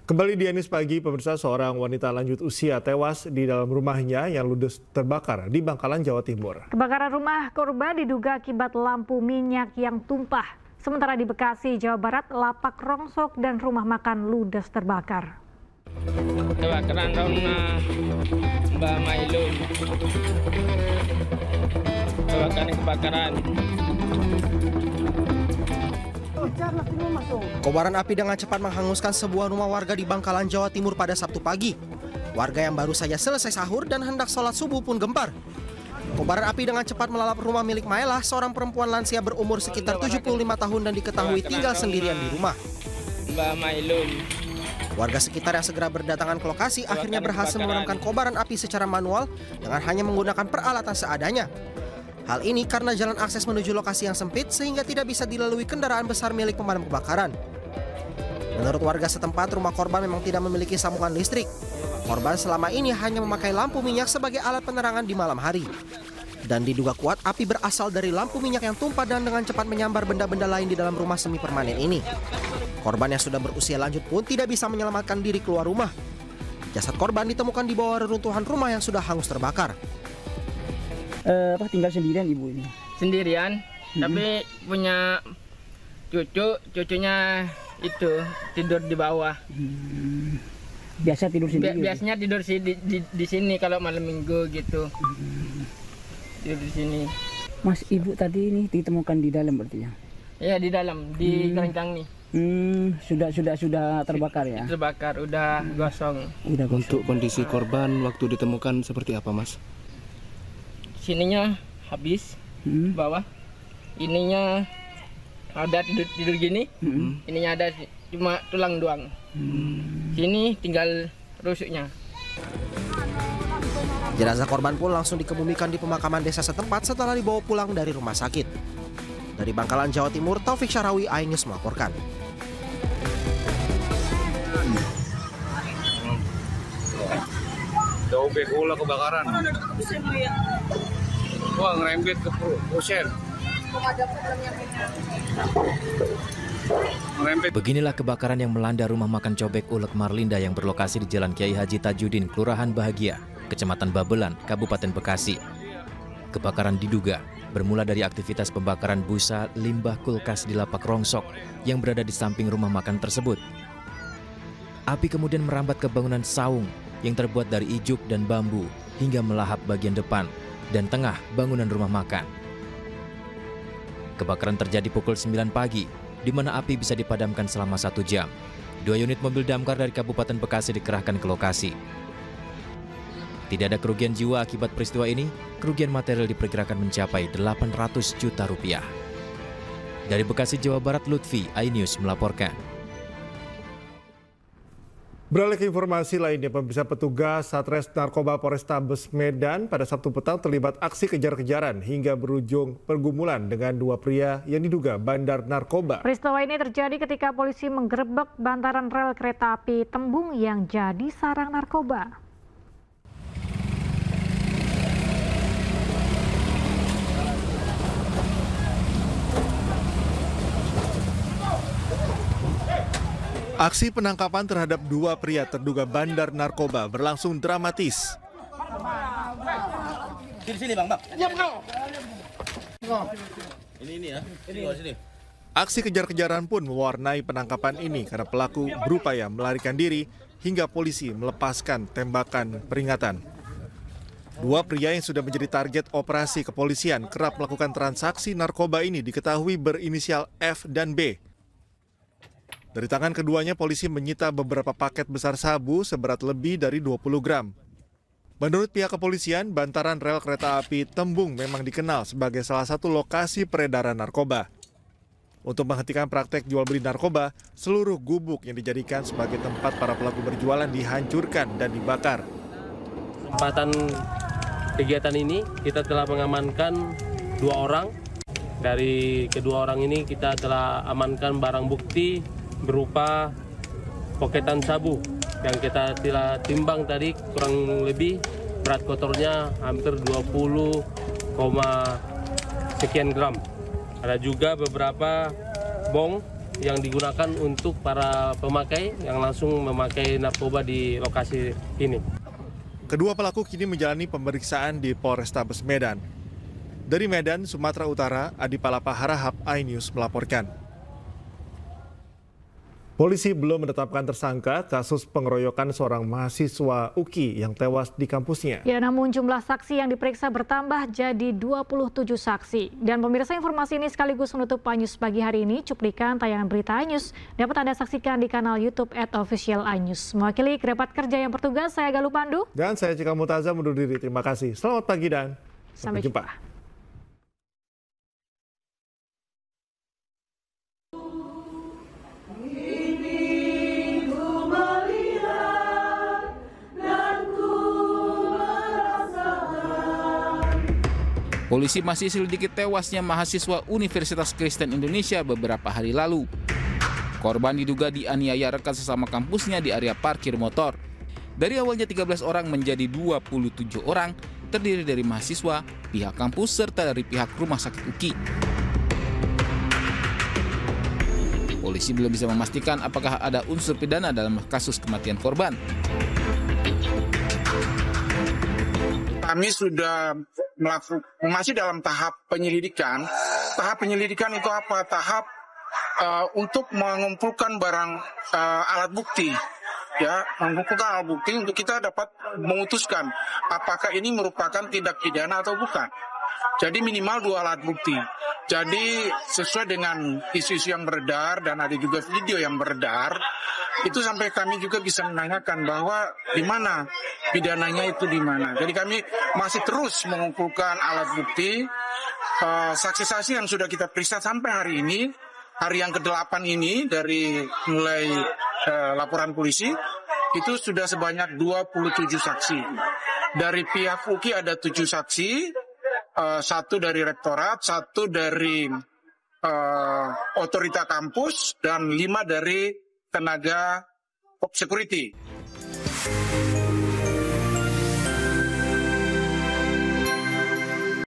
Kembali di Anies pagi, pemirsa, seorang wanita lanjut usia tewas di dalam rumahnya yang ludes terbakar di Bangkalan, Jawa Timur. Kebakaran rumah korban diduga akibat lampu minyak yang tumpah. Sementara di Bekasi, Jawa Barat, lapak rongsok dan rumah makan ludes terbakar. Kebakaran rumah Mbak Mailu. Kebakaran. Kobaran api dengan cepat menghanguskan sebuah rumah warga di Bangkalan, Jawa Timur pada Sabtu pagi. Warga yang baru saja selesai sahur dan hendak sholat subuh pun gempar. Kobaran api dengan cepat melalap rumah milik Maelah, seorang perempuan lansia berumur sekitar 75 tahun dan diketahui tinggal sendirian di rumah. Mbak Mailu. Warga sekitar yang segera berdatangan ke lokasi akhirnya berhasil memadamkan kobaran api secara manual dengan hanya menggunakan peralatan seadanya. Hal ini karena jalan akses menuju lokasi yang sempit sehingga tidak bisa dilalui kendaraan besar milik pemadam kebakaran. Menurut warga setempat, rumah korban memang tidak memiliki sambungan listrik. Korban selama ini hanya memakai lampu minyak sebagai alat penerangan di malam hari. Dan diduga kuat api berasal dari lampu minyak yang tumpah dan dengan cepat menyambar benda-benda lain di dalam rumah semi permanen ini. Korban yang sudah berusia lanjut pun tidak bisa menyelamatkan diri keluar rumah. Jasad korban ditemukan di bawah reruntuhan rumah yang sudah hangus terbakar. Tinggal sendirian ibu ini? Sendirian, tapi punya cucunya itu tidur di bawah. Biasa tidur sendiri? Biasanya tidur di sini kalau malam minggu gitu. Tidur di sini. Mas, ibu tadi ini ditemukan di dalam berarti ya? Iya, di dalam, di kerangkang nih. Sudah terbakar ya? Terbakar, udah gosong. Untuk kondisi korban waktu ditemukan seperti apa, Mas? Sininya habis, bawah. Ininya ada tidur gini, ininya ada cuma tulang doang. Sini tinggal rusuknya. Jenazah korban pun langsung dikebumikan di pemakaman desa setempat setelah dibawa pulang dari rumah sakit. Dari Bangkalan, Jawa Timur, Taufik Syarawi, iNews melaporkan. Jauh begola kebakaran. Wah, ngerembet ke Pusat. Beginilah kebakaran yang melanda rumah makan Cobek Ulek Marlinda yang berlokasi di Jalan Kiai Haji Tajudin, Kelurahan Bahagia, Kecamatan Babelan, Kabupaten Bekasi. Kebakaran diduga bermula dari aktivitas pembakaran busa limbah kulkas di lapak rongsok yang berada di samping rumah makan tersebut. Api kemudian merambat ke bangunan saung yang terbuat dari ijuk dan bambu hingga melahap bagian depan dan tengah bangunan rumah makan. Kebakaran terjadi pukul 9 pagi, di mana api bisa dipadamkan selama 1 jam. 2 unit mobil damkar dari Kabupaten Bekasi dikerahkan ke lokasi. Tidak ada kerugian jiwa akibat peristiwa ini, kerugian material diperkirakan mencapai 800 juta rupiah. Dari Bekasi, Jawa Barat, Lutfi, iNews melaporkan. Beralih ke informasi lainnya, pemirsa, petugas Satres Narkoba Polrestabes Medan pada Sabtu petang terlibat aksi kejar-kejaran hingga berujung pergumulan dengan 2 pria yang diduga bandar narkoba. Peristiwa ini terjadi ketika polisi menggerebek bantaran rel kereta api Tembung yang jadi sarang narkoba. Aksi penangkapan terhadap 2 pria terduga bandar narkoba berlangsung dramatis. Sini bang. Ini ya. Sini. Aksi kejar-kejaran pun mewarnai penangkapan ini karena pelaku berupaya melarikan diri hingga polisi melepaskan tembakan peringatan. 2 pria yang sudah menjadi target operasi kepolisian kerap melakukan transaksi narkoba ini diketahui berinisial F dan B. Dari tangan keduanya, polisi menyita beberapa paket besar sabu seberat lebih dari 20 gram. Menurut pihak kepolisian, bantaran rel kereta api Tembung memang dikenal sebagai salah satu lokasi peredaran narkoba. Untuk menghentikan praktek jual beli narkoba, seluruh gubuk yang dijadikan sebagai tempat para pelaku berjualan dihancurkan dan dibakar. Kesempatan kegiatan ini kita telah mengamankan 2 orang. Dari kedua orang ini kita telah amankan barang bukti berupa poketan sabu yang kita telah timbang tadi, kurang lebih berat kotornya hampir 20, sekian gram. Ada juga beberapa bong yang digunakan untuk para pemakai yang langsung memakai narkoba di lokasi ini. Kedua pelaku kini menjalani pemeriksaan di Polrestabes Medan. Dari Medan, Sumatera Utara, Adi Palapa Harahap, iNews melaporkan. Polisi belum menetapkan tersangka kasus pengeroyokan seorang mahasiswa UKI yang tewas di kampusnya. Ya, namun jumlah saksi yang diperiksa bertambah jadi 27 saksi. Dan pemirsa, informasi ini sekaligus menutup iNews pagi hari ini. Cuplikan tayangan berita iNews dapat Anda saksikan di kanal YouTube @official iNews. Mewakili kerabat kerja yang bertugas, saya Galuh Pandu. Dan saya Cika Mutaza undur diri. Terima kasih. Selamat pagi dan sampai jumpa. Polisi masih selidiki tewasnya mahasiswa Universitas Kristen Indonesia beberapa hari lalu. Korban diduga dianiaya rekan sesama kampusnya di area parkir motor. Dari awalnya 13 orang menjadi 27 orang, terdiri dari mahasiswa, pihak kampus, serta dari pihak rumah sakit UKI. Polisi belum bisa memastikan apakah ada unsur pidana dalam kasus kematian korban. Kami sudah masih dalam tahap penyelidikan. Tahap penyelidikan itu apa? Tahap untuk mengumpulkan barang alat bukti. Ya, mengumpulkan alat bukti untuk kita dapat memutuskan apakah ini merupakan tindak pidana atau bukan. Jadi minimal 2 alat bukti. Jadi sesuai dengan isu-isu yang beredar dan ada juga video yang beredar, itu sampai kami juga bisa menanyakan bahwa di mana pidananya itu di mana. Jadi kami masih terus mengumpulkan alat bukti, saksi-saksi yang sudah kita periksa sampai hari ini, hari yang ke-8 ini dari mulai laporan polisi, itu sudah sebanyak 27 saksi. Dari pihak UKI ada 7 saksi, 1 dari rektorat, 1 dari otorita kampus, dan 5 dari tenaga security.